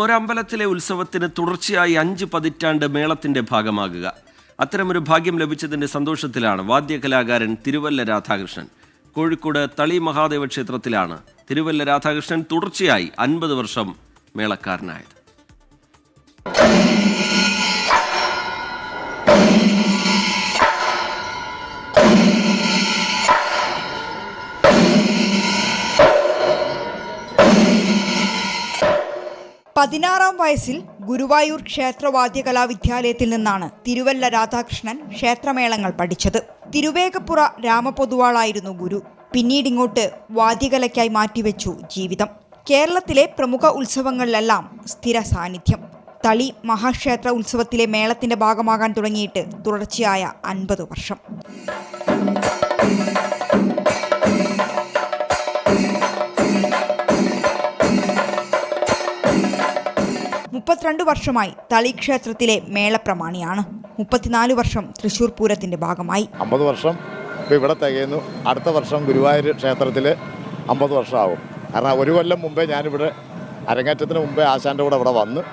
ഒരമ്പലത്തിലെ ഉത്സവത്തിന് തുടർച്ചയായി 5 പതിറ്റാണ്ട് മേളത്തിന്റെ ഭാഗമാകുക. അത്തരമൊരു ഭാഗ്യം ലഭിച്ചതിന്റെ സന്തോഷത്തിലാണ് വാദ്യകലാകാരൻ തിരുവല്ല രാധാകൃഷ്ണൻ. കോഴിക്കോട് തളി മഹാദേവ ക്ഷേത്രത്തിലാണ് തിരുവല്ല രാധാകൃഷ്ണൻ തുടർച്ചയായി 50 വർഷം മേളക്കാരനായത്. പതിനാറാം വയസ്സിൽ ഗുരുവായൂർ ക്ഷേത്രവാദ്യകലാ വിദ്യാലയത്തിൽ നിന്നാണ് തിരുവല്ല രാധാകൃഷ്ണൻ ക്ഷേത്രമേളങ്ങൾ പഠിച്ചത്. തിരുവേഗപ്പുറ രാമപൊതുവാളായിരുന്നു ഗുരു. പിന്നീടിങ്ങോട്ട് വാദ്യകലയ്ക്കായി മാറ്റിവെച്ചു ജീവിതം. കേരളത്തിലെ പ്രമുഖ ഉത്സവങ്ങളിലെല്ലാം സ്ഥിര സാന്നിധ്യം. തളി മഹാക്ഷേത്ര ഉത്സവത്തിലെ മേളത്തിന്റെ ഭാഗമാകാൻ തുടങ്ങിയിട്ട് തുടർച്ചയായ 50 വർഷം. മുപ്പത്തിരണ്ട് വർഷമായി തളി ക്ഷേത്രത്തിലെ മേളപ്രമാണിയാണ്. 34 വർഷം തൃശ്ശൂർ പൂരത്തിന്റെ ഭാഗമായി. 50 വർഷം ഇവിടെ തികയുന്നു. അടുത്ത വർഷം ഗുരുവായൂർ ക്ഷേത്രത്തിൽ 50 വർഷമാകും. കാരണം ഒരു കൊല്ലം മുമ്പേ ഞാനിവിടെ അരങ്ങേറ്റത്തിന് മുമ്പേ ആശാൻ്റെ കൂടെ ഇവിടെ വന്ന്,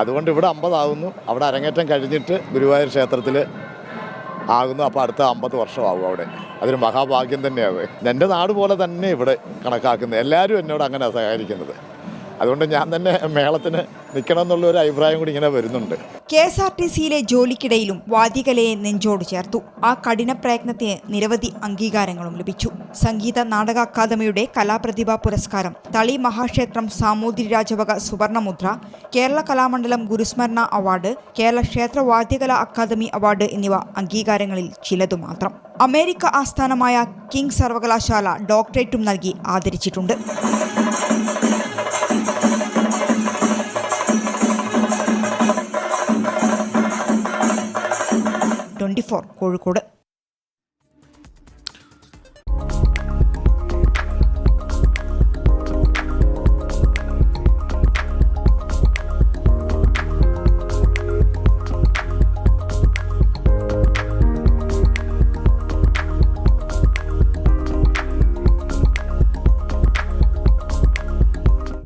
അതുകൊണ്ട് ഇവിടെ 50 ആകുന്നു. അവിടെ അരങ്ങേറ്റം കഴിഞ്ഞിട്ട് ഗുരുവായൂർ ക്ഷേത്രത്തിൽ ആകുന്നു. അപ്പോൾ അടുത്ത 50 വർഷമാകും അവിടെ. അതൊരു മഹാഭാഗ്യം തന്നെയാണ്. എൻ്റെ നാട് പോലെ തന്നെ ഇവിടെ കണക്കാക്കുന്നത്. എല്ലാവരും എന്നോട് അങ്ങനെ സഹകരിക്കുന്നത്. അതുകൊണ്ട് ഞാൻ തന്നെ മേളത്തിന് നിൽക്കണം എന്നുള്ള ഒരു അഭിപ്രായം കൂടി ഇങ്ങനെ വരുന്നുണ്ട്. KSRTCയിലെ ജോലിക്കിടയിലും വാദ്യകലയെ നെഞ്ചോട് ചേർത്തു. ആ കഠിന പ്രയത്നത്തിന് നിരവധി അംഗീകാരങ്ങളും ലഭിച്ചു. സംഗീത നാടക അക്കാദമിയുടെ കലാപ്രതിഭാ പുരസ്കാരം, തളി മഹാക്ഷേത്രം സാമൂതിരി രാജവക സുവർണമുദ്ര, കേരള കലാമണ്ഡലം ഗുരുസ്മരണ അവാർഡ്, കേരള ക്ഷേത്ര വാദ്യകലാ അക്കാദമി അവാർഡ് എന്നിവ അംഗീകാരങ്ങളിൽ ചിലതു മാത്രം. അമേരിക്ക ആസ്ഥാനമായ കിങ് സർവകലാശാല ഡോക്ടറേറ്റും നൽകി ആദരിച്ചിട്ടുണ്ട്. 24 കോഴിക്കോട്.